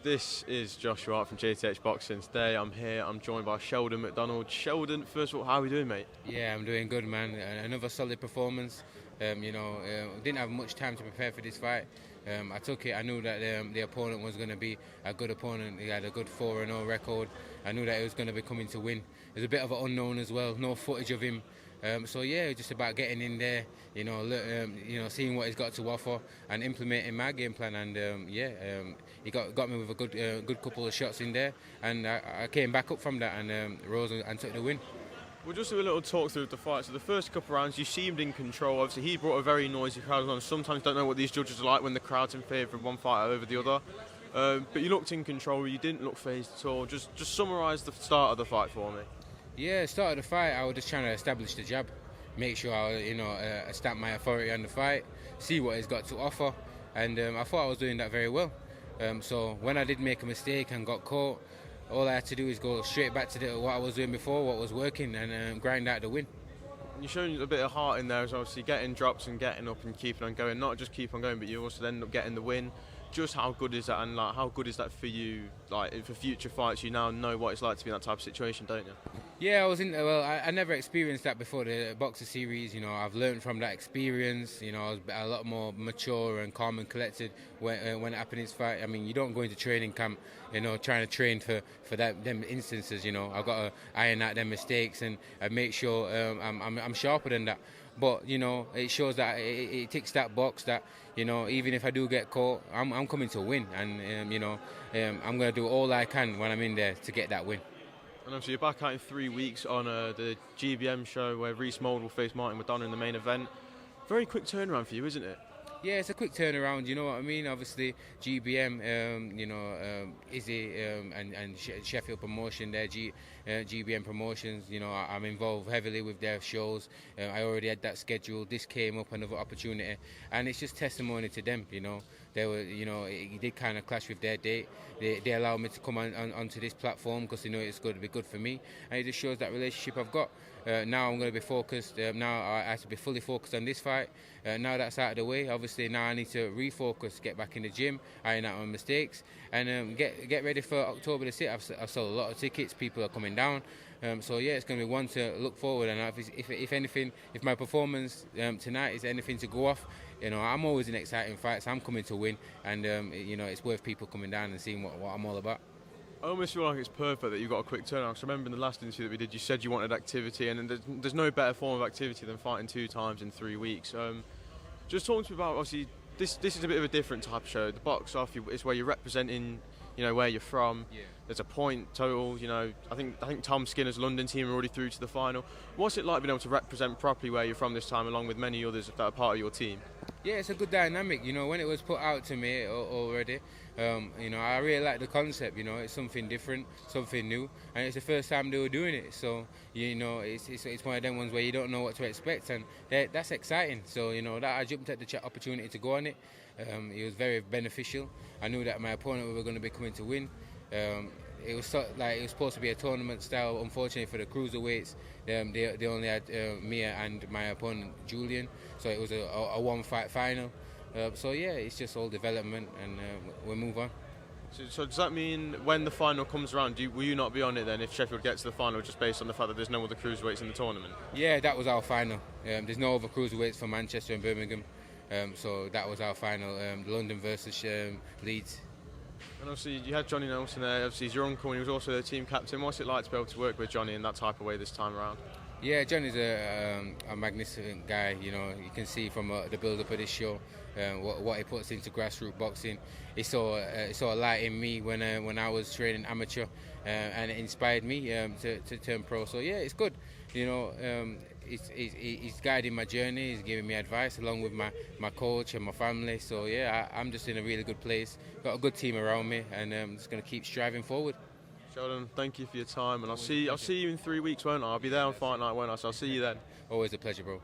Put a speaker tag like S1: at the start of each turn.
S1: This is Joshua Hart from JTH Boxing. Today I'm joined by Sheldon McDonald. Sheldon, first of all, how are we doing, mate?
S2: Yeah, I'm doing good, man. Another solid performance. Didn't have much time to prepare for this fight. I took it. I knew that the opponent was going to be a good opponent. He had a good 4-0 record. I knew that he was going to be coming to win. There's a bit of an unknown as well. No footage of him. So yeah, just about getting in there, seeing what he's got to offer and implementing my game plan. And he got me with a good couple of shots in there, and I came back up from that and rose and took the win.
S1: We'll just do a little talk through the fight. So the first couple of rounds, you seemed in control. Obviously, he brought a very noisy crowd on. Sometimes don't know what these judges are like when the crowd's in favour of one fighter over the other. But you looked in control. You didn't look phased at all. Just summarise the start of the fight for me.
S2: Yeah, start of the fight, I was just trying to establish the jab, make sure I stamp my authority on the fight, see what he's got to offer, and I thought I was doing that very well. So when I did make a mistake and got caught, all I had to do is go straight back to what I was doing before, what was working, and grind out the win.
S1: You're showing a bit of heart in there, as obviously getting drops and getting up and keeping on going. Not just keep on going, but you also end up getting the win. Just how good is that, and how good is that for you? For future fights, you now know what it's like to be in that type of situation, don't you?
S2: Yeah, I never experienced that before the Boxer series. I've learned from that experience. I was a lot more mature and calm and collected when it happened in this fight. I mean, you don't go into training camp, trying to train for them instances. I've got to iron out them mistakes and make sure I'm sharper than that. But it shows that it ticks that box that even if I do get caught, I'm coming to win, and I'm going to do all I can when I'm in there to get that win.
S1: And obviously you're back out in 3 weeks on the GBM show where Mould will face McDonagh in the main event. Very quick turnaround for you, isn't it?
S2: Yeah, it's a quick turnaround, you know what I mean? Obviously, GBM, Izzy and Sheffield Promotion, their GBM Promotions, I'm involved heavily with their shows. I already had that scheduled. This came up, another opportunity. And it's just testimony to them, They were, it did kind of clash with their date. They allowed me to come onto this platform because they know it's going to be good for me. And it just shows that relationship I've got. Now I'm going to be focused. Now I have to be fully focused on this fight. Now that's out of the way, obviously now I need to refocus, get back in the gym, iron out my mistakes, and get ready for October the 6th. I've sold a lot of tickets. People are coming down. So yeah, it's going to be one to look forward. And if anything, if my performance tonight is anything to go off, I'm always in exciting fights. I'm coming to win, and it's worth people coming down and seeing what I'm all about.
S1: I almost feel like it's perfect that you've got a quick turnaround. Because I remember in the last interview that we did, you said you wanted activity, and there's no better form of activity than fighting 2 times in 3 weeks. Just talk to me about, obviously, this is a bit of a different type of show. The box off, it's where you're representing, where you're from.
S2: Yeah.
S1: There's a point total. I think Tom Skinner's London team are already through to the final. What's it like being able to represent properly where you're from this time, along with many others that are part of your team?
S2: Yeah, it's a good dynamic. When it was put out to me already, I really like the concept. It's something different, something new, and it's the first time they were doing it. So it's one of them ones where you don't know what to expect, and that's exciting. So that I jumped at the opportunity to go on it. It was very beneficial. I knew that my opponent were going to be coming to win. It was supposed to be a tournament style. Unfortunately for the cruiserweights, they only had me and my opponent Julian, so it was a one-fight final. So yeah, it's just all development, and we'll move on.
S1: So does that mean when the final comes around, will you not be on it then if Sheffield gets to the final, just based on the fact that there's no other cruiserweights in the tournament?
S2: Yeah, that was our final. There's no other cruiserweights for Manchester and Birmingham, so that was our final. London versus Leeds.
S1: And obviously you had Johnny Nelson there. Obviously he's your uncle, and he was also the team captain. What's it like to be able to work with Johnny in that type of way this time around?
S2: Yeah, Johnny's a magnificent guy. You can see from the build-up of this show what he puts into grassroots boxing. He saw a light in me when I was training amateur, and it inspired me to turn pro. So yeah, it's good. He's guiding my journey. He's giving me advice along with my coach and my family. So yeah, I'm just in a really good place. Got a good team around me, and I'm just going to keep striving forward.
S1: Sheldon, thank you for your time, and I'll see you in 3 weeks, won't I? I'll be there on fight night, won't I? So I'll see you then.
S2: Always a pleasure, bro.